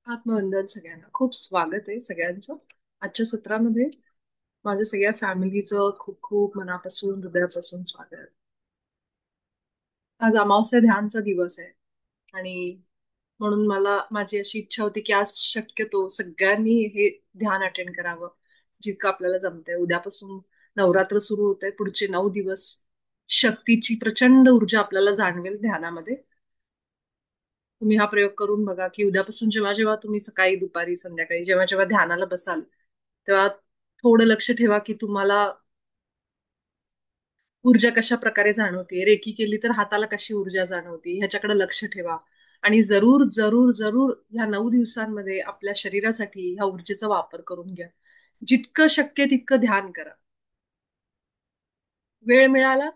आत्मवंदन सगळ्यांना. खूप स्वागत आहे सगळ्यांचं आजच्या सत्रामध्ये. माझ्या सगळ्या फॅमिलीचं खूप खूप मनापासून हृदयापासून स्वागत. आज अमावस्या ध्यानचा दिवस आहे आणि म्हणून माझी अशी इच्छा होती की आज शक्यतो सगळ्यांनी हे ध्यान अटेंड करावं जितकं आपल्याला जमतंय. उद्यापासून नवरात्र सुरू होत आहे. पुढचे 9 दिवस शक्तीची प्रचंड ऊर्जा आपल्याला जाणवेल ध्यानामध्ये. तुम्ही हा प्रयोग करून बघा की उद्यापासून जेव्हा जेव्हा तुम्ही सकाळी दुपारी संध्याकाळी जेव्हा जेव्हा ध्यानाला बसाल तेव्हा थोडं लक्ष ठेवा की तुम्हाला ऊर्जा कशा प्रकारे जाणवते. रेकी केली तर हाताला कशी ऊर्जा जाणवते ह्याच्याकडे लक्ष ठेवा. आणि जरूर जरूर जरूर ह्या 9 दिवसांमध्ये आपल्या शरीरासाठी ह्या ऊर्जेचा वापर करून घ्या. जितकं शक्य तितकं ध्यान करा. वेळ मिळाला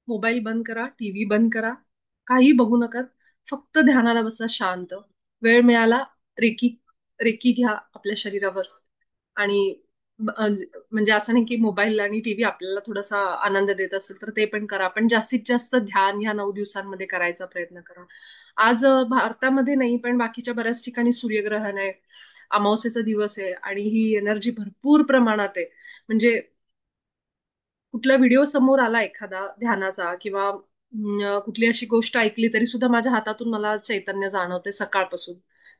मोबाईल बंद करा, टीव्ही बंद करा, काही बघू नका. फक्त ध्यानाला बसा शांत. वेळ मिळाला रेकी रेकी घ्या आपल्या शरीरावर. आणि म्हणजे असं नाही की मोबाईल आणि टीव्ही आपल्याला थोडासा आनंद देत असेल तर ते पण करा, पण जास्तीत जास्त ध्यान ह्या 9 दिवसांमध्ये करायचा प्रयत्न करा. आज भारतामध्ये नाही पण बाकीच्या बऱ्याच ठिकाणी सूर्यग्रहण आहे. अमावस्येचा दिवस आहे आणि ही एनर्जी भरपूर प्रमाणात आहे. म्हणजे कुठला व्हिडिओ समोर आला एखादा ध्यानाचा किंवा कुठली अशी गोष्ट ऐकली तरी सुद्धा माझ्या हातातून मला चैतन्य जाणवते सकाळपासून.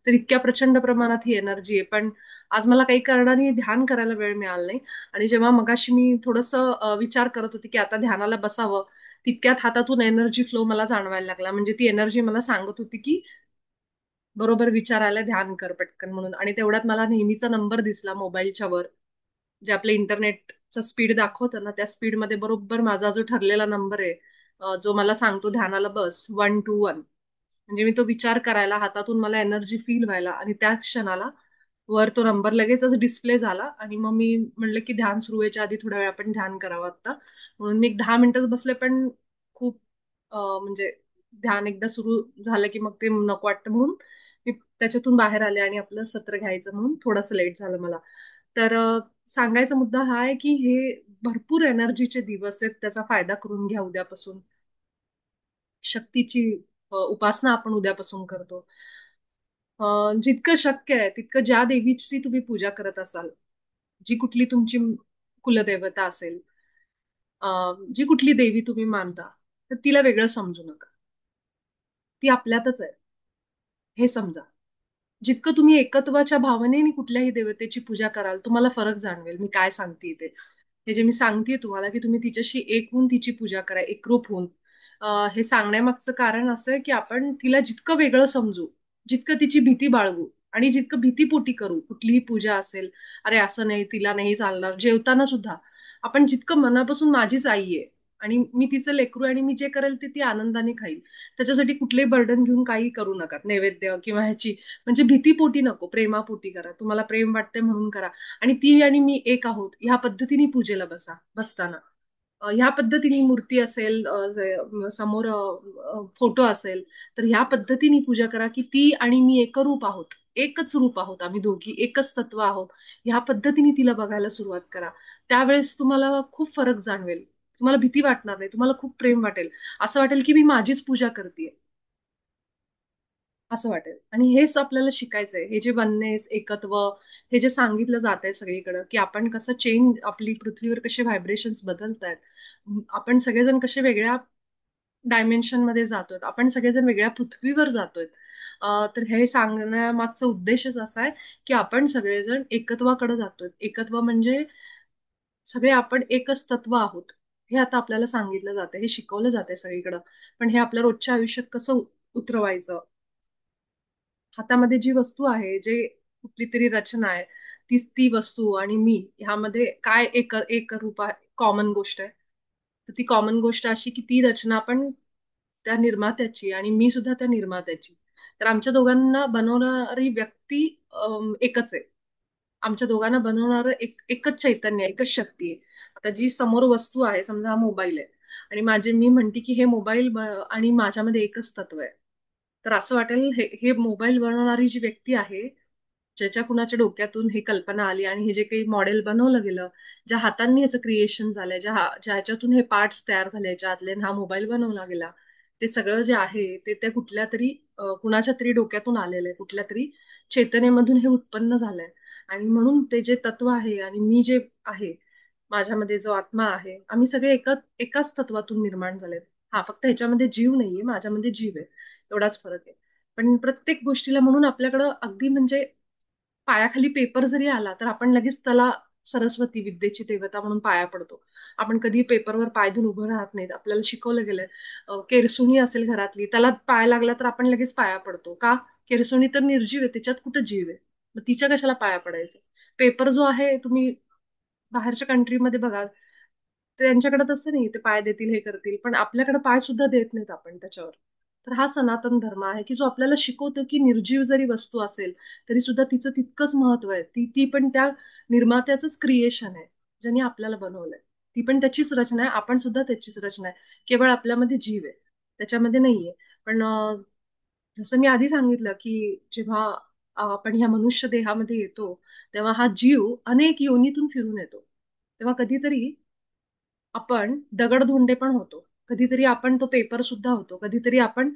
तर इतक्या प्रचंड प्रमाणात ही एनर्जी आहे. पण आज मला काही कारणाने ध्यान करायला वेळ मिळाला नाही. आणि जेव्हा मगाशी मी थोडंसं विचार करत होते की आता ध्यानाला बसावं, तितक्यात हातातून एनर्जी फ्लो मला जाणवायला लागला. म्हणजे ती एनर्जी मला सांगत होती की बरोबर विचारायला ध्यान कर पटकन म्हणून. आणि तेवढ्यात मला नेहमीचा नंबर दिसला मोबाईलच्या वर, जे आपलं इंटरनेटचा स्पीड दाखवतं ना त्या स्पीडमध्ये बरोबर माझा जो ठरलेला नंबर आहे, जो मला सांगतो ध्यानाला बस 121. म्हणजे मी तो विचार करायला हातातून मला एनर्जी फील व्हायला आणि त्या क्षणाला वर तो नंबर लगेचच डिस्प्ले झाला. आणि मग मी म्हणलं की ध्यान सुरू व्हायच्या आधी थोड्या वेळ आपण ध्यान करावं आता. म्हणून मी एक 10 मिनिटच बसले पण खूप म्हणजे ध्यान एकदा सुरू झालं की मग ते नको वाटतं म्हणून मी त्याच्यातून बाहेर आले आणि आपलं सत्र घ्यायचं म्हणून थोडंसं लेट झालं मला. तर सांगायचा मुद्दा हा आहे की हे भरपूर एनर्जीचे दिवस आहेत. त्याचा फायदा करून घ्या उद्यापासून. शक्तीची उपासना आपण उद्यापासून करतो. जितकं शक्य आहे तितकं ज्या देवीची तुम्ही पूजा करत असाल, जी कुठली तुमची कुलदेवता असेल, जी कुठली देवी तुम्ही मानता, तर तिला वेगळं समजू नका. ती आपल्यातच आहे हे समजा. जितकं तुम्ही एकत्वाच्या भावनेने कुठल्याही देवतेची पूजा कराल तुम्हाला फरक जाणवेल. मी काय सांगते ते, हे जे मी सांगतेय तुम्हाला की तुम्ही तिच्याशी एक होऊन तिची पूजा करा, एकरूप होऊन. हे सांगण्यामागचं कारण असं आहे की आपण तिला जितकं वेगळं समजू, जितकं तिची भीती बाळगू आणि जितकं भीतीपोटी करू कुठलीही पूजा असेल, अरे असं नाही तिला नाही चालणार, जेवताना सुद्धा आपण जितकं मनापासून माझीच आई आहे आणि मी तिचं लेकरू आणि मी जे करेल ते ती आनंदाने खाईल, त्याच्यासाठी कुठलेही बर्डन घेऊन काही करू नका. नैवेद्य किंवा ह्याची म्हणजे भीतीपोटी नको, प्रेमापोटी करा. तुम्हाला प्रेम वाटतंय म्हणून करा. आणि ती आणि मी एक आहोत ह्या पद्धतीने पूजेला बसा. बसताना ह्या पद्धतीने मूर्ती असेल, समोर फोटो असेल, तर ह्या पद्धतीने पूजा करा की ती आणि मी एकरूप आहोत, एकच रूप आहोत, आम्ही दोघी एकच तत्व आहोत. ह्या पद्धतीने तिला बघायला सुरुवात करा. त्यावेळेस तुम्हाला खूप फरक जाणवेल. तुम्हाला भीती वाटणार नाही, तुम्हाला खूप प्रेम वाटेल. असं वाटेल की मी माझीच पूजा करतेय, असं वाटेल. आणि हेच आपल्याला शिकायचंय. हे जे वननेस, एकत्व, हे जे सांगितलं जात आहे सगळीकडं, की आपण कसं चेंज आपली पृथ्वीवर कसे व्हायब्रेशन्स बदलतायत. आपण सगळेजण कसे वेगळ्या डायमेन्शन मध्ये जातोय. आपण सगळेजण वेगळ्या पृथ्वीवर जातोय. तर हे सांगण्यामागचा उद्देशच असा आहे, की आपण सगळेजण एकत्वाकडे जातोय. एकत्व म्हणजे सगळे आपण एकच तत्व आहोत. हे आता आपल्याला सांगितलं जातं, हे शिकवलं जातंय सगळीकडं. पण हे आपल्या रोजच्या आयुष्यात कसं उतरवायचं? हातामध्ये जी वस्तू आहे, जे कुठली तरी रचना आहे, तीच ती वस्तू आणि मी ह्यामध्ये काय एक रूप आहे, कॉमन गोष्ट आहे. तर ती कॉमन गोष्ट अशी की ती रचना पण त्या निर्मात्याची आणि मी सुद्धा त्या निर्मात्याची. तर आमच्या दोघांना बनवणारी व्यक्ती एकच आहे. आमच्या दोघांना बनवणारं एकच चैतन्य आहे, एकच शक्ती आहे. आता जी समोर वस्तू आहे, समजा हा मोबाईल आहे आणि मी म्हणते की हे मोबाईल आणि माझ्यामध्ये एकच तत्व आहे. तर असं वाटेल हे हे मोबाईल बनवणारी जी व्यक्ती आहे, ज्याच्या कुणाच्या डोक्यातून ही कल्पना आली आणि हे जे काही मॉडेल बनवलं गेलं, ज्या हातांनी ह्याचं क्रिएशन झालंय, ज्याच्यातून हे पार्ट्स तयार झाले, ज्यातले हा मोबाईल बनवला गेला, ते सगळं जे आहे ते त्या कुठल्या तरी कुणाच्या तरी डोक्यातून आलेलं आहे, कुठल्या तरी चेतनेमधून हे उत्पन्न झालंय. आणि म्हणून ते जे तत्व आहे आणि मी जे आहे, माझ्यामध्ये जो आत्मा आहे, आम्ही सगळे एकाच तत्वातून निर्माण झालेत. हा, फक्त ह्याच्यामध्ये जीव नाहीये, माझ्यामध्ये जीव आहे. एवढाच फरक आहे. पण प्रत्येक गोष्टीला म्हणून आपल्याकडं अगदी म्हणजे पायाखाली पेपर जरी आला तर आपण लगेच त्याला सरस्वती विद्येची देवता म्हणून पाया पडतो. आपण कधी पेपरवर पाय धुवून उभं राहत नाहीत. आपल्याला शिकवलं गेलंय. केरसुणी असेल घरातली, त्याला पाय लागला तर आपण लगेच पाया पडतो. का? केरसुणी तर निर्जीव आहे, त्याच्यात कुठं जीव आहे? मग तिच्या कशाला पाया पडायचं? पेपर जो आहे, तुम्ही बाहेरच्या कंट्रीमध्ये बघा, त्यांच्याकडे तसं नाही, ते पाय देतील, हे करतील, पण आपल्याकडे पाय सुद्धा देत नाहीत आपण त्याच्यावर. तर हा सनातन धर्म आहे की जो आपल्याला शिकवतो की निर्जीव जरी वस्तू असेल तरी सुद्धा तिचं तितकंच महत्व आहे. ती ती पण त्या निर्मात्याचंच क्रिएशन आहे, ज्यांनी आपल्याला बनवलंय. ती पण त्याचीच रचना आहे, आपण सुद्धा त्याचीच रचना आहे. केवळ आपल्यामध्ये जीव आहे, त्याच्यामध्ये नाहीये. पण जसं मी आधी सांगितलं की जेव्हा आपण ह्या मनुष्य देहामध्ये येतो, तेव्हा हा जीव अनेक योनीतून फिरून येतो. तेव्हा कधीतरी आपण दगडधोंडे पण होतो. कधीतरी आपण तो पेपर सुद्धा होतो. कधीतरी आपण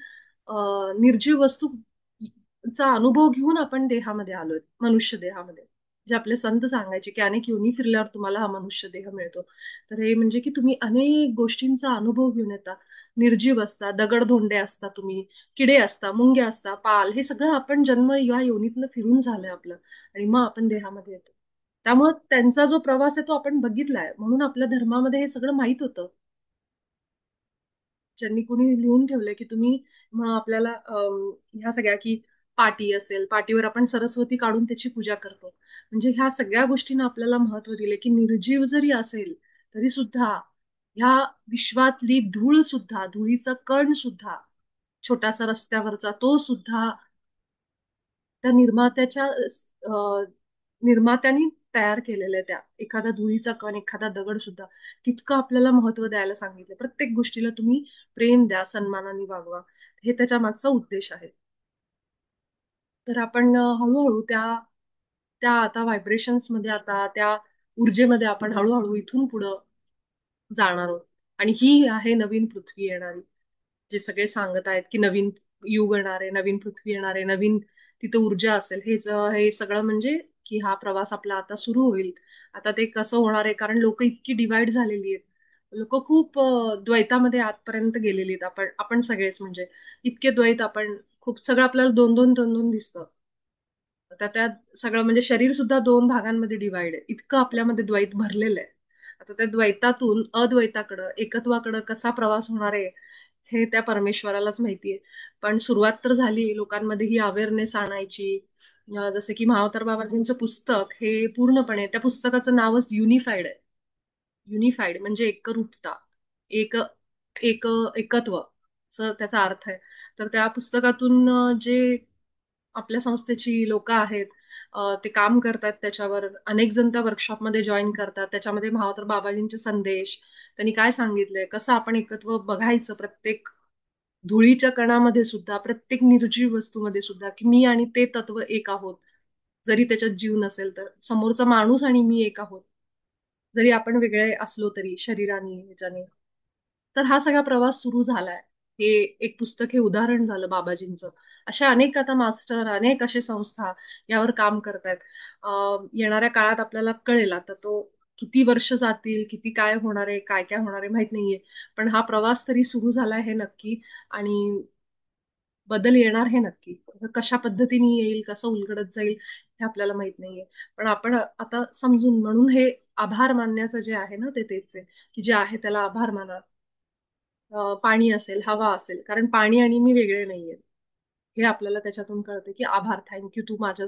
निर्जीव वस्तूचा अनुभव घेऊन आपण देहामध्ये आलोय, मनुष्य देहामध्ये. जे आपले संत सांगायचे की अनेक योनी फिरल्यावर तुम्हाला हा मनुष्य देह मिळतो. तर हे म्हणजे की तुम्ही अनेक गोष्टींचा अनुभव घेऊन येता. निर्जीव असता, दगडधोंडे असता तुम्ही, किडे असता, मुंग्या असता, पाल, हे सगळं आपण जन्म या योनीतनं फिरून झालंय आपलं. आणि मग आपण देहामध्ये येतो. त्यामुळं त्यांचा जो प्रवास आहे तो आपण बघितलाय. म्हणून आपल्या धर्मामध्ये हे सगळं माहित होतं. ज्यांनी कोणी लिहून ठेवलंय की तुम्ही आपल्याला ह्या सगळ्या की पाटी असेल, पाटीवर आपण सरस्वती काढून त्याची पूजा करतो. म्हणजे ह्या सगळ्या गोष्टींना आपल्याला महत्व दिले की निर्जीव जरी असेल तरी सुद्धा ह्या विश्वातली धूळ सुद्धा, धुळीचा कण सुद्धा, छोटासा रस्त्यावरचा तो सुद्धा त्या निर्मात्यानी तयार केलेल्या त्या एखादा धुळीचा कण, एखादा दगड सुद्धा तितकं आपल्याला महत्व द्यायला सांगितलं. प्रत्येक गोष्टीला तुम्ही प्रेम द्या, सन्मानाने वागवा. हे त्याच्या मागचा उद्देश आहे. तर आपण हळूहळू त्या त्या आता व्हायब्रेशन्स मध्ये, आता त्या ऊर्जेमध्ये आपण हळूहळू इथून पुढं जाणार आहोत. आणि ही आहे नवीन पृथ्वी येणारी. जे सगळे सांगत आहेत की नवीन युग येणार आहे, नवीन पृथ्वी येणार आहे, नवीन तिथं ऊर्जा असेल, हे सगळं म्हणजे की हा प्रवास आपला आता सुरू होईल. आता ते कसं होणार आहे, कारण लोक इतकी डिवाइड झालेली आहेत. लोक खूप द्वैतामध्ये आजपर्यंत गेलेली आहेत. आपण आपण सगळेच म्हणजे इतके द्वैत, आपण खूप सगळं आपल्याला दोन दोन दोन दोन दिसतं. आता त्यात सगळं म्हणजे शरीर सुद्धा दोन भागांमध्ये डिवाइड आहे. इतकं आपल्यामध्ये द्वैत भरलेलं आहे. आता त्या द्वैतातून अद्वैताकडं, एकत्वाकडं कसा प्रवास होणार आहे, हे त्या परमेश्वरालाच माहितीये. पण सुरुवात तर झाली लोकांमध्ये ही अवेअरनेस आणायची. जसं की महावतार बाबांचं पुस्तक हे पूर्णपणे, त्या पुस्तकाचं नावच युनिफाईड आहे. युनिफाईड म्हणजे एकरूपता, एक एक एकत्व असं त्याचा अर्थ आहे. तर त्या पुस्तकातून जे आपल्या संस्थेची लोक आहेत, ते काम करतात त्याच्यावर. अनेक जण त्या वर्कशॉपमध्ये जॉईन करतात. त्याच्यामध्ये महावतार बाबाजींचे संदेश, त्यांनी काय सांगितलंय, कसं आपण एकत्व बघायचं प्रत्येक धुळीच्या कणामध्ये सुद्धा, प्रत्येक निर्जीव वस्तूमध्ये सुद्धा, की मी आणि ते तत्व एक आहोत. जरी त्याच्यात जीव नसेल तर समोरचा माणूस आणि मी एक आहोत, जरी आपण वेगळे असलो तरी शरीराने, ह्याच्याने. तर हा सगळा प्रवास सुरू झालाय. हे एक पुस्तक हे उदाहरण झालं बाबाजींचं. अशा अनेक आता मास्टर, अनेक असे संस्था यावर काम करतायत. येणाऱ्या काळात आपल्याला कळेल. आता तो किती वर्ष जातील, किती काय होणार आहे, काय काय होणार आहे माहित नाहीये. पण हा प्रवास तरी सुरू झालाय हे नक्की. आणि बदल येणार हे नक्की. कशा पद्धतीने येईल, कसं उलगडत जाईल, हे आपल्याला माहित नाहीये. पण आपण आता समजून, म्हणून हे आभार मानण्याचं जे आहे ना, ते तेच आहे की जे आहे त्याला आभार माना. पाणी असेल, हवा असेल, कारण पाणी आणि मी वेगळे नाहीये. हे आपल्याला त्याच्यातून कळते की आभार, थँक्यू, तू माझ्या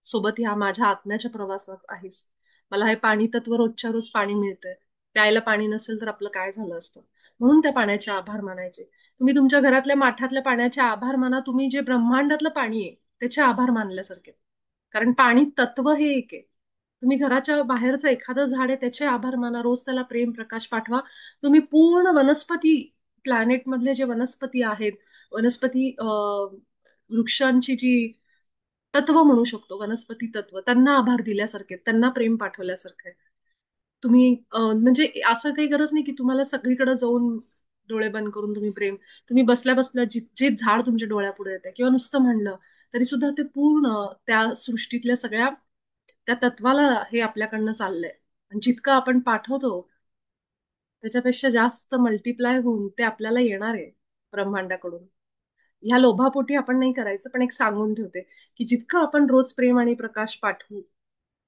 सोबत ह्या माझ्या आत्म्याच्या प्रवासात आहेस. मला हे पाणी तत्व रोजच्या रोज पाणी मिळतंय. प्यायला पाणी नसेल तर आपलं काय झालं असतं. म्हणून त्या पाण्याचे आभार मानायचे. तुम्ही तुमच्या घरातल्या माठातल्या पाण्याचे आभार माना. तुम्ही जे ब्रह्मांडातलं पाणी आहे त्याचे आभार मानल्यासारखे. कारण पाणी तत्व हे एक आहे. तुम्ही घराच्या बाहेरचं एखादं झाड आहे त्याचे आभार माना, रोज त्याला प्रेम प्रकाश पाठवा. तुम्ही पूर्ण वनस्पती, प्लॅनेट मधले जे वनस्पती आहेत, वनस्पती वृक्षांची जी तत्व म्हणू शकतो, वनस्पती तत्व, त्यांना आभार दिल्यासारखे, त्यांना प्रेम पाठवल्यासारखे. तुम्ही म्हणजे असं काही गरज नाही की तुम्हाला सगळीकडे जाऊन डोळे बंद करून तुम्ही बसल्या बसल्या जे झाड तुमच्या डोळ्यापुढे येते किंवा नुसतं म्हणलं तरी सुद्धा ते पूर्ण त्या सृष्टीतल्या सगळ्या त्या तत्वाला हे आपल्याकडनं चाललंय. आणि जितकं आपण पाठवतो त्याच्यापेक्षा जास्त मल्टिप्लाय होऊन ते आपल्याला येणार आहे ब्रह्मांडाकडून. ह्या लोभापोटी आपण नाही करायचं, पण एक सांगून ठेवते, की जितकं आपण रोज प्रेम आणि प्रकाश पाठवू,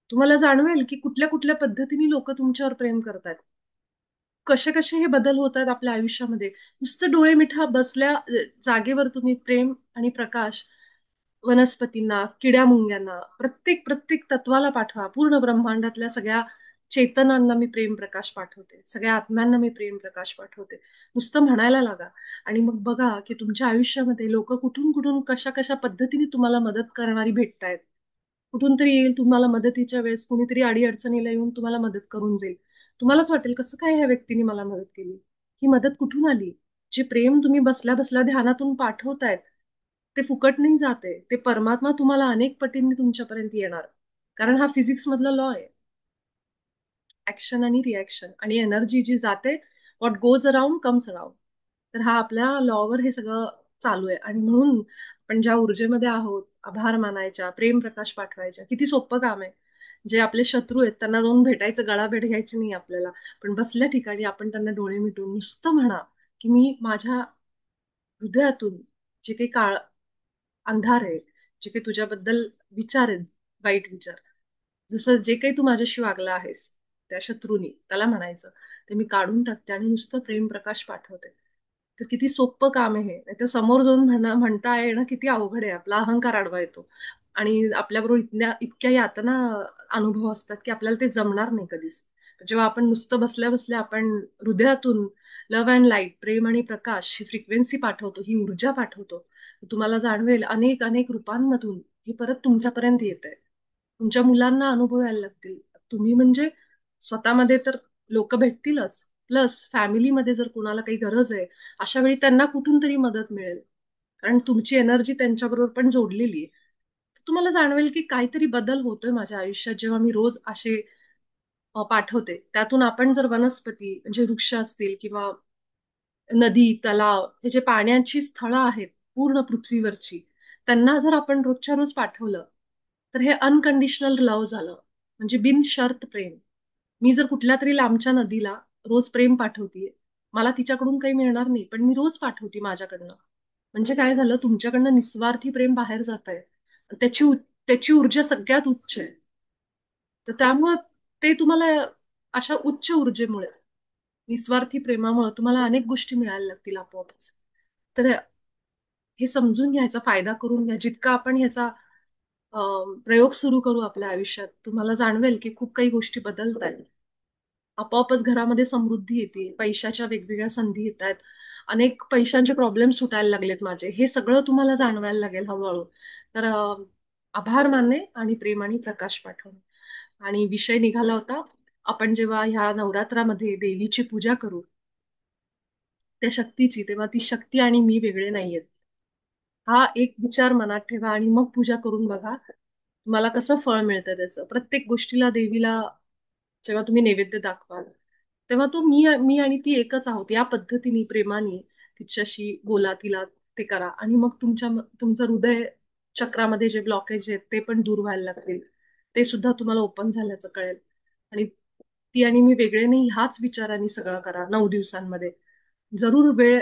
तुम्हाला जाणवेल की कुठल्या कुठल्या पद्धतीने लोक तुमच्यावर प्रेम करतात. कसे कसे हे बदल होत आहेत आपल्या आयुष्यामध्ये. नुसतं डोळे मिठा बसल्या जागेवर तुम्ही प्रेम आणि प्रकाश वनस्पतींना, किड्या-मुंग्यांना, प्रत्येक प्रत्येक तत्वाला पाठवा. पूर्ण ब्रह्मांडातल्या सगळ्या चेतनांना मी प्रेम प्रकाश पाठवते. सगळ्या आत्म्यांना मी प्रेम प्रकाश पाठवते. नुसतं म्हणायला लागा आणि मग बघा, की तुमच्या आयुष्यामध्ये लोकं कुठून-कुठून, कशा-कशा पद्धतीने तुम्हाला मदत करणारी भेटतायत. कुठून तरी येईल तुम्हाला मदतीच्या वेळेस कुणीतरी अडी-अडचणीला येऊन तुम्हाला मदत करून जाईल. तुम्हालाच वाटेल, कसं काय ह्या व्यक्तीने मला मदत केली? ही मदत कुठून आली? जे प्रेम तुम्ही बसल्या-बसल्या ध्यानातून पाठवतायत, ते फुकट नाही जात आहे. ते परमात्मा तुम्हाला अनेक पटींनी तुमच्यापर्यंत येणार. कारण हा फिजिक्समधला लॉ आहे. ॲक्शन आणि रिॲक्शन आणि एनर्जी जी जाते, what goes around comes around. तर हा आपल्या लॉवर हे सगळं चालू आहे आणि म्हणून आपण ज्या ऊर्जेमध्ये आहोत, आभार मानायच्या, प्रेम प्रकाश पाठवायच्या, किती सोपं काम आहे. जे आपले शत्रू आहेत त्यांना जाऊन भेटायचं, गळाभेट घ्यायची नाही आपल्याला. पण बसल्या ठिकाणी आपण त्यांना डोळे मिटून नुसतं म्हणा, की मी माझ्या हृदयातून जे काही अंधार आहे, जे काही तुझ्याबद्दल विचार आहेत, वाईट विचार, जसं जे काही तू माझ्याशी वागला आहेस, त्या शत्रूनी त्याला म्हणायचं, ते मी काढून टाकते आणि नुसतं प्रेम प्रकाश पाठवते. तर किती सोप्पं काम आहे हे. नाहीतर समोर जाऊन म्हणता येणं किती अवघड आहे. आपला अहंकार आडवा येतो. आणि आपल्याबरोबर इतक्या यातना अनुभव असतात, की आपल्याला ते जमणार नाही कधीच. जेव्हा आपण नुसतं बसल्या-बसल्या आपण हृदयातून लव्ह अँड लाईट, प्रेम आणि प्रकाश ही फ्रिक्वेन्सी पाठवतो, ही ऊर्जा पाठवतो. तुम्हाला जाणवेल अनेक अनेक रूपांमधून हे परत तुमच्यापर्यंत येतंय. तुमच्या मुलांना अनुभव यायला लागतील. तुम्ही म्हणजे स्वतःमध्ये तर लोकं भेटतीलच. प्लस फॅमिलीमध्ये जर कुणाला काही गरज आहे, अशा वेळी त्यांना कुठून तरी मदत मिळेल. कारण तुमची एनर्जी त्यांच्याबरोबर पण जोडलेली आहे. तर तुम्हाला जाणवेल की काहीतरी बदल होतोय माझ्या आयुष्यात जेव्हा मी रोज असे पाठवते. त्यातून आपण जर वनस्पती म्हणजे वृक्ष असतील किंवा नदी, तलाव हे जे पाण्याची स्थळं आहेत पूर्ण पृथ्वीवरची, त्यांना जर आपण रोजच्या रोज पाठवलं, तर हे अनकंडिशनल लव्ह झालं. म्हणजे बिनशर्त प्रेम. मी जर कुठल्यातरी लांबच्या नदीला रोज प्रेम पाठवतीये, मला तिच्याकडून काही मिळणार नाही, पण मी रोज पाठवते माझ्याकडनं. म्हणजे काय झालं, तुमच्याकडनं निस्वार्थी प्रेम बाहेर जातंय. त्याची त्याची ऊर्जा सगळ्यात उच्च आहे. तर त्यामुळं ते तुम्हाला अशा उच्च ऊर्जेमुळे, निस्वार्थी प्रेमामुळे तुम्हाला अनेक गोष्टी मिळायला लागतील आपोआपच. तर हे समजून घ्यायचा फायदा करून घ्या. जितका आपण ह्याचा अ, प्रयोग सुरू करू आपल्या आयुष्यात, तुम्हाला जाणवेल की खूप काही गोष्टी बदलतायत. आपोआपच घरामध्ये समृद्धी येते. पैशाच्या वेगवेगळ्या संधी येतायत. अनेक पैशांचे प्रॉब्लेम सुटायला लागलेत माझे. हे सगळं तुम्हाला जाणवायला लागेल हळू-हळू. तर आभार मानणे आणि प्रेम आणि प्रकाश पाठवणे. आणि विषय निघाला होता, आपण जेव्हा ह्या नवरात्रामध्ये देवीची पूजा करू, त्या शक्तीची, तेव्हा ती शक्ती आणि मी वेगळे नाहीयेत. हा एक विचार मनात ठेवा आणि मग पूजा करून बघा. तुम्हाला कसं फळ मिळतं त्याचं. प्रत्येक गोष्टीला देवीला जेव्हा तुम्ही नैवेद्य दाखवाल, तेव्हा तो मी आणि ती एकच आहोत. या पद्धतीने प्रेमाने तिच्याशी बोला, तिला ते करा आणि मग तुमचं हृदय चक्रामध्ये जे ब्लॉकेज आहेत ते पण दूर व्हायला लागतील. ते सुद्धा तुम्हाला ओपन झाल्याचं कळेल आणि ती आणि मी वेगळे नाही ह्याच विचाराने सगळं करा 9 दिवसांमध्ये. जरूर वेळ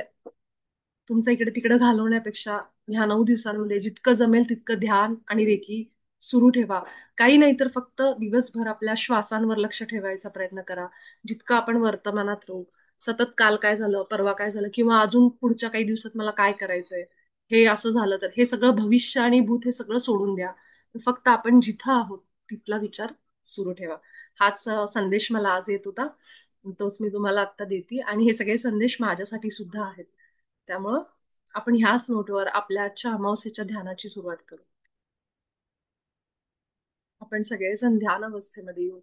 तुमचा इकडे-तिकडे घालवण्यापेक्षा ह्या 9 दिवसांमध्ये जितकं जमेल तितकं ध्यान आणि रेकी सुरू ठेवा. काही नाही तर फक्त दिवसभर आपल्या श्वासांवर लक्ष ठेवायचा प्रयत्न करा. जितकं आपण वर्तमानात राहू. सतत काल काय झालं, परवा काय झालं किंवा अजून पुढच्या काही दिवसात मला काय करायचंय, हे असं झालं तर हे सगळं भविष्य आणि भूत हे सगळं सोडून द्या. फक्त आपण जिथं आहोत तिथला विचार सुरू ठेवा. हाच संदेश मला आज येत होता. तोच मी तुम्हाला आत्ता देते आणि हे सगळे संदेश माझ्यासाठी सुद्धा आहेत. त्यामुळं आपण ह्याच नोटवर आपल्या आजच्या अमावस्येच्या ध्यानाची सुरुवात करू. आपण सगळेजण ध्यान अवस्थेमध्ये येऊ.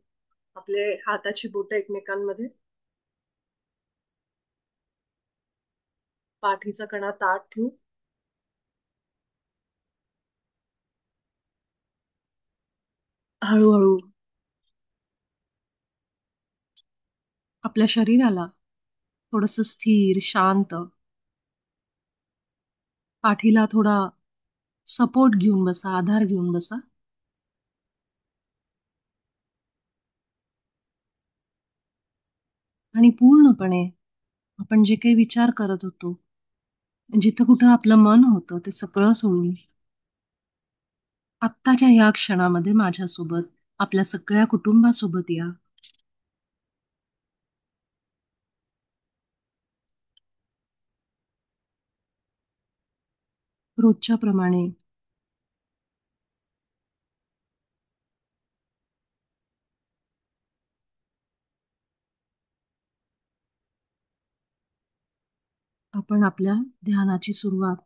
आपले हाताची बोटं एकमेकांमध्ये, पाठीचा कणा ताठ ठेवू. हळूहळू आपल्या शरीराला थोडस स्थिर, शांत. पाठीला थोडा सपोर्ट घेऊन बसा, आधार घेऊन बसा. आणि पूर्णपणे आपण जे काही विचार करत होतो, जिथं कुठं आपलं मन होतं, ते सगळं सोडून आत्ताच्या या क्षणामध्ये माझ्यासोबत, आपल्या सगळ्या कुटुंबासोबत या. रोजच्या प्रमाणे आपण आपल्या ध्यानाची सुरुवात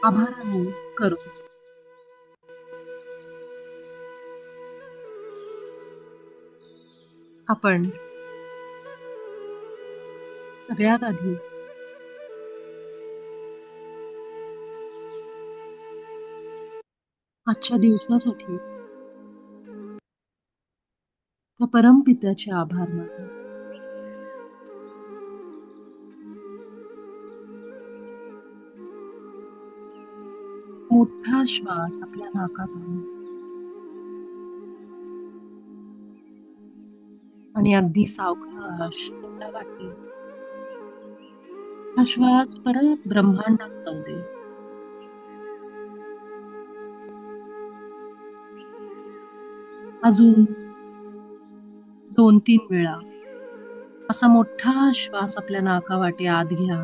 आभाराने करू. आपण सगळ्यात आधी आजच्या दिवसासाठी त्या परमपित्याचे आभार मानू. मोठा श्वास आपल्या नाकातून आणि अगदी सावकाश तोंडावाटे हा श्वास परत ब्रह्मांडात जाऊ दे. अजून 2-3 वेळा असा मोठा श्वास आपल्या नाकावाटे आत घ्या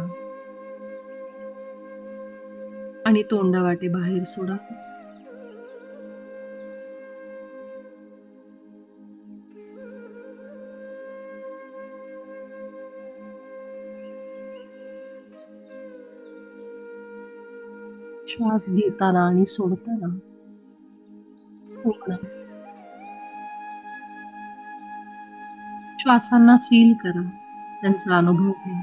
आणि तोंडावाटे बाहेर सोडा. श्वास घेताना आणि सोडताना पूर्ण श्वासांना फील करा, त्यांचा अनुभव घ्या.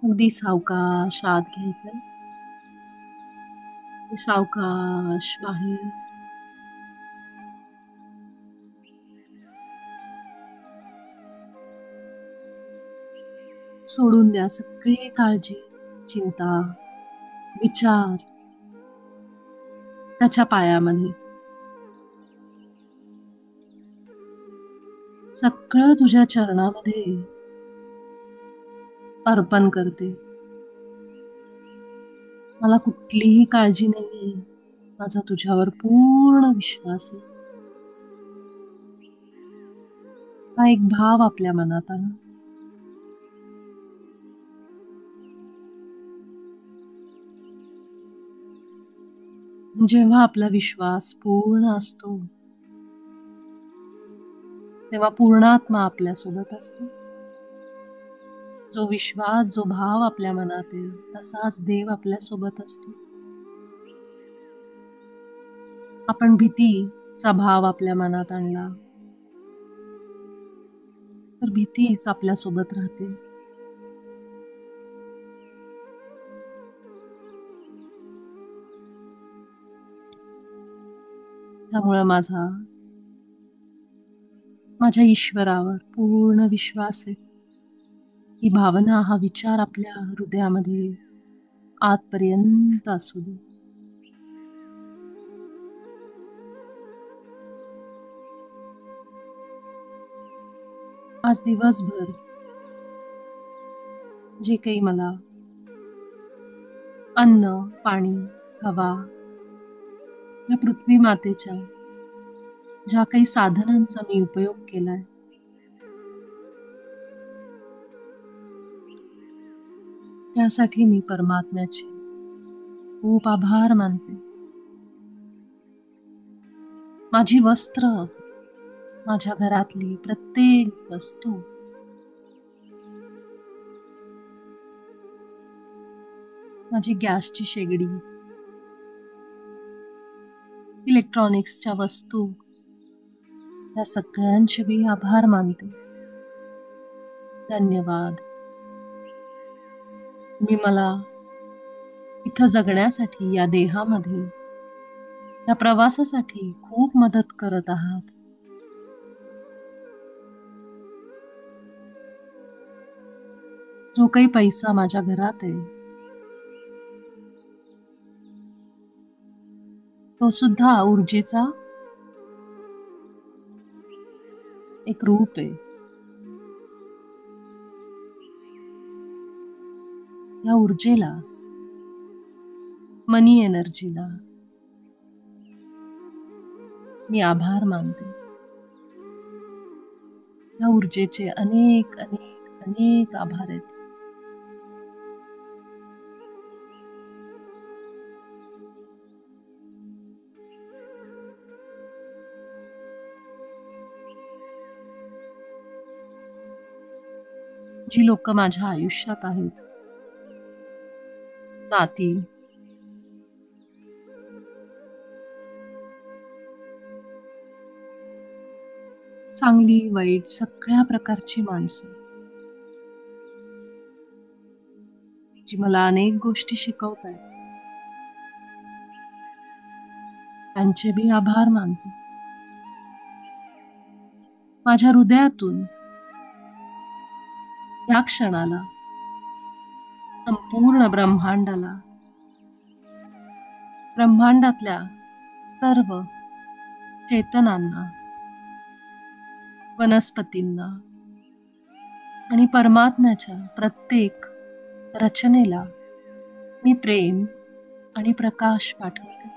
अगदी सावकाश आत घ्यायचं, सावकाश बाहेर. सोडून द्या सगळी काळजी, चिंता, विचार त्याच्या पायामध्ये. सगळं तुझ्या चरणामध्ये अर्पण करते. मला कुठलीही काळजी नाहीये, माझा तुझ्यावर पूर्ण विश्वास आहे. हा एक भाव आपल्या मनात आला. जेव्हा आपला विश्वास पूर्ण असतो, तेव्हा पूर्णात्मा आपल्यासोबत असतो. जो विश्वास, जो भाव आपल्या मनात आहे, तसाच देव आपल्यासोबत असतो. आपण भीतीचा भाव आपल्या मनात आणला, तर भीतीच आपल्यासोबत राहते. त्यामुळे माझ्या ईश्वरावर पूर्ण विश्वास आहे. ही भावना, हा विचार आपल्या हृदयामध्ये आतपर्यंत असू दे. आज दिवसभर जे काही मला अन्न, पाणी, हवा, या पृथ्वी मातेच्या ज्या काही साधनांचा मी उपयोग केलाय, त्यासाठी मी परमात्म्याचे खूप आभार मानते. माझी वस्त्र, माझ्या घरातली प्रत्येक वस्तू, माझी गॅसची शेगडी, इलेक्ट्रॉनिक्सच्या वस्तू, या सगळ्यांचे मी आभार मानते. धन्यवाद. तुम्ही मला इथं जगण्यासाठी या देहामध्ये या प्रवासासाठी खूप मदत करत आहात. जो काही पैसा माझ्या घरात आहे तो सुद्धा ऊर्जेचा एक रूप आहे. या ऊर्जेला, मनी एनर्जीला मी आभार मानते. या ऊर्जेचे अनेक अनेक अनेक आभार आहेत. जी लोक माझ्या आयुष्यात आहेत, नाती, चांगली वाईट सगळ्या प्रकारची माणसं, जी मला अनेक गोष्टी शिकवतायत, त्यांचे मी आभार मानते. माझ्या हृदयातून या क्षणाला संपूर्ण ब्रह्मांडाला, ब्रह्मांडातल्या सर्व चेतनांना, वनस्पतींना आणि परमात्म्याच्या प्रत्येक रचनेला मी प्रेम आणि प्रकाश पाठवते.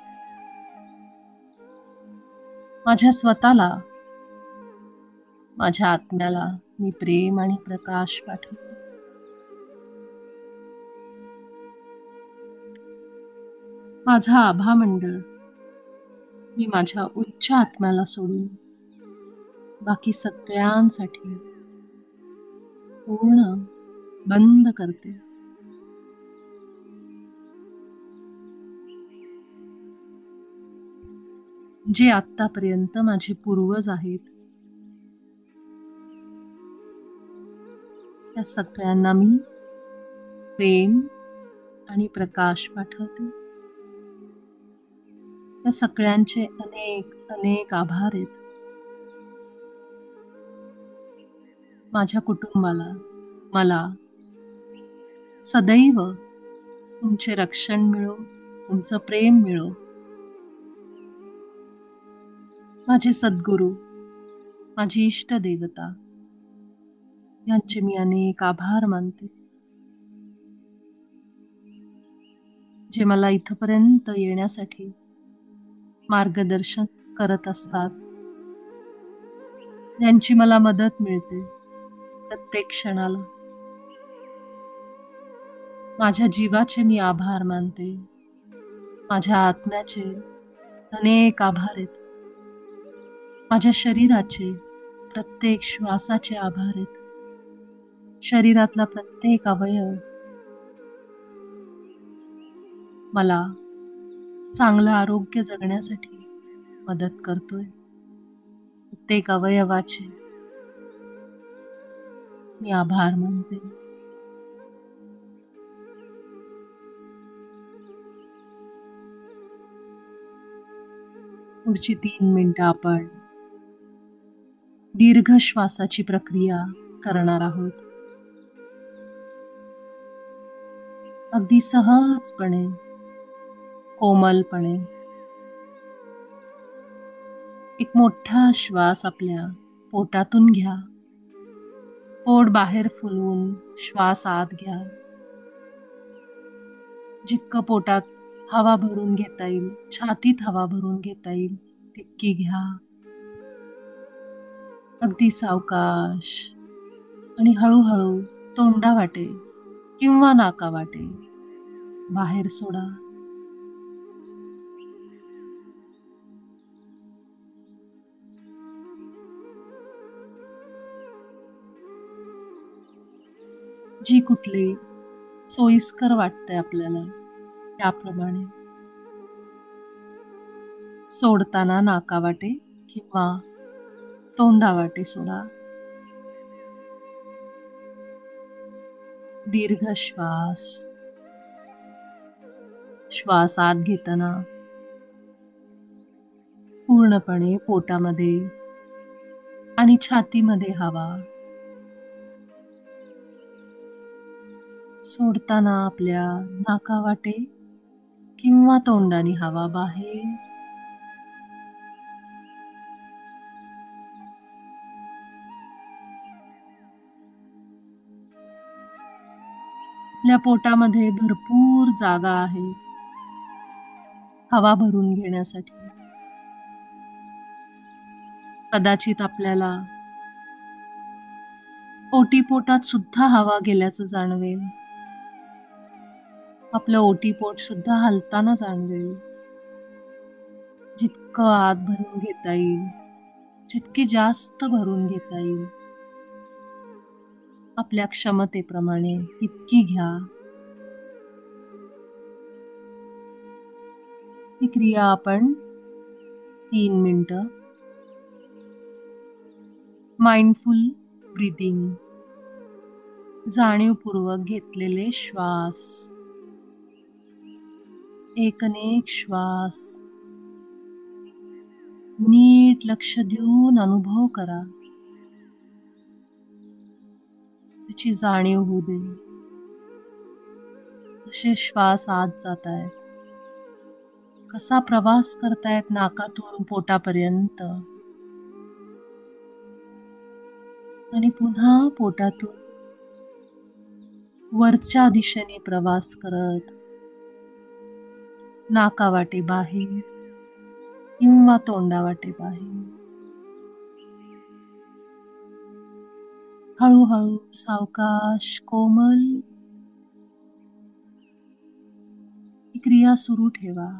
माझ्या स्वतःला, माझ्या आत्म्याला मी प्रेम आणि प्रकाश पाठवते. माझा आभा मंडळ मी माझ्या उच्च आत्म्याला सोडून बाकी सगळ्यांसाठी पूर्ण बंद करते. जे आतापर्यंत माझे पूर्वज आहेत त्या सगळ्यांना मी प्रेम आणि प्रकाश पाठवते. त्या सगळ्यांचे अनेक अनेक आभार आहेत. माझ्या कुटुंबाला, मला सदैव तुमचे रक्षण मिळो, तुमचं प्रेम मिळो. माझे सद्गुरू, माझी इष्ट देवता यांचे मी अनेक आभार मानते, जे मला इथपर्यंत येण्यासाठी मार्गदर्शन करत असतात, यांची मला मदत मिळते प्रत्येक क्षणाला. माझ्या जीवाचे मी आभार मानते. माझ्या आत्म्याचे अनेक आभार आहेत. माझ्या शरीराचे प्रत्येक श्वासाचे आभार आहेत. शरीरातला प्रत्येक अवयव मला चांगलं आरोग्य जगण्यासाठी मदत करतोय. प्रत्येक अवयवाचे मी आभार मानते. पुढची 3 मिनिटं आपण दीर्घ श्वासाची प्रक्रिया करणार आहोत. अगदी सहजपणे, कोमलपणे एक मोठा श्वास आपल्या पोटातून घ्या. पोट बाहेर फुलवून श्वास आत घ्या. जितकं पोटात हवा भरून घेता येईल, छातीत हवा भरून घेता येईल तितकी घ्या. अगदी सावकाश आणि हळूहळू तोंडावाटे किंवा नाकावाटे बाहेर सोडा. जी कुठली सोयीस्कर वाटते आपल्याला त्याप्रमाणे सोडताना नाकावाटे किंवा तोंडावाटे सोडा. दीर्घ श्वास श्वास आत घेताना पूर्णपणे पोटामध्ये आणि छातीमध्ये हवा, सोडताना आपल्या नाकावाटे किंवा तोंडाने हवा बाहेर. आपल्या पोटामध्ये भरपूर जागा आहे हवा भरून घेण्यासाठी. कदाचित आपल्याला ओटीपोटात सुद्धा हवा गेल्याचं जाणवेल. आपलं ओटीपोट सुद्धा हलताना जाणवेल. जितकं आत भरून घेता येईल, जितकी जास्त भरून घेता येईल, आपल्या क्षमतेप्रमाणे तितकी घ्या. ही क्रिया आपण 3 मिनिटं माइंडफुल ब्रीदिंग, जाणीवपूर्वक घेतलेले श्वास, एकनेक श्वास नीट लक्ष देऊन अनुभव करा. त्याची जाणीव होऊ दे. कसे श्वास आत जात आहेत, कसा प्रवास करतायत नाकातून पोटापर्यंत आणि पुन्हा पोटातून वरच्या दिशेने प्रवास करत नाकावाटे बाहेर किंवा तोंडावाटे बाहेर. हळूहळू सावकाश कोमल ही क्रिया सुरू ठेवा.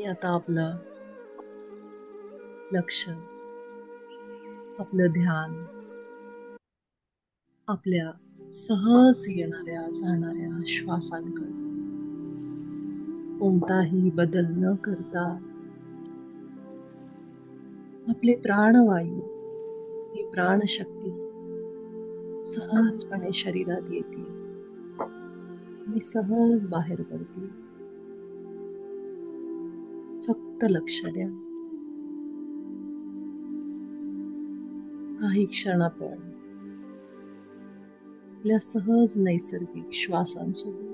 आणि आता आपलं लक्ष, आपलं ध्यान आपल्या सहज येणाऱ्या जाणाऱ्या श्वासांकडे, कोणताही बदल न करता आपले प्राणवायू, ही प्राणशक्ती सहजपणे शरीरात येते आणि सहज बाहेर पडते. फक्त लक्ष द्या. काही क्षण आपण आपल्या सहज नैसर्गिक श्वासांसोबत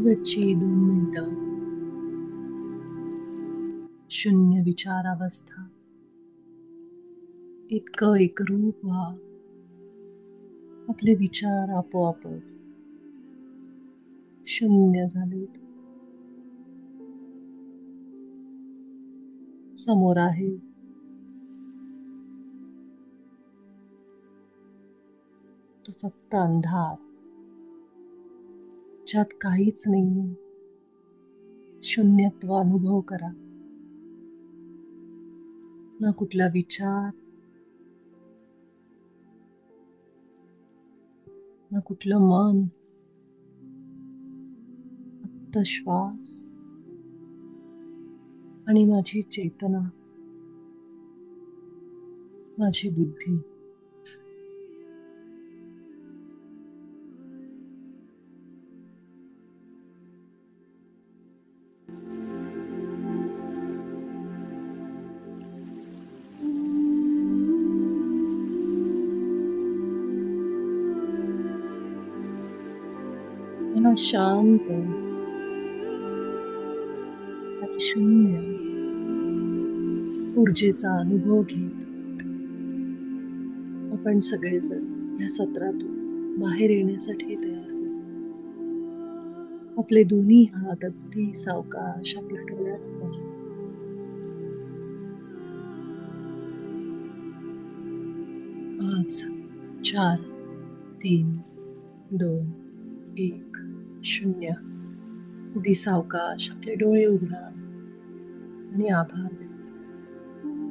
शेवटची 2 मिनिटं. शून्य विचारावस्था. इतकं एकरूप व्हा. आपले विचार आपोआपच शून्य झालेत. समोर आहे तो फक्त अंधार, ज्यात काहीच नाहीये. शून्यत्व अनुभव करा. ना कुठला विचार, ना कुठलं मन, फक्त श्वास आणि माझी चेतना, माझी बुद्धी. मला शांत आणि शून्य ऊर्जेचा अनुभव घेत आपण सगळेजण या सत्रातून बाहेर येण्यासाठी तयार होऊ. आपले दोन्ही हात अगदी सावकाश आपल्या डोळ्यात ठेवा. 5, 4, 3, 2, 1, 0. अगदी सावकाश आपले डोळे उघडा आणि आभार व्यक्त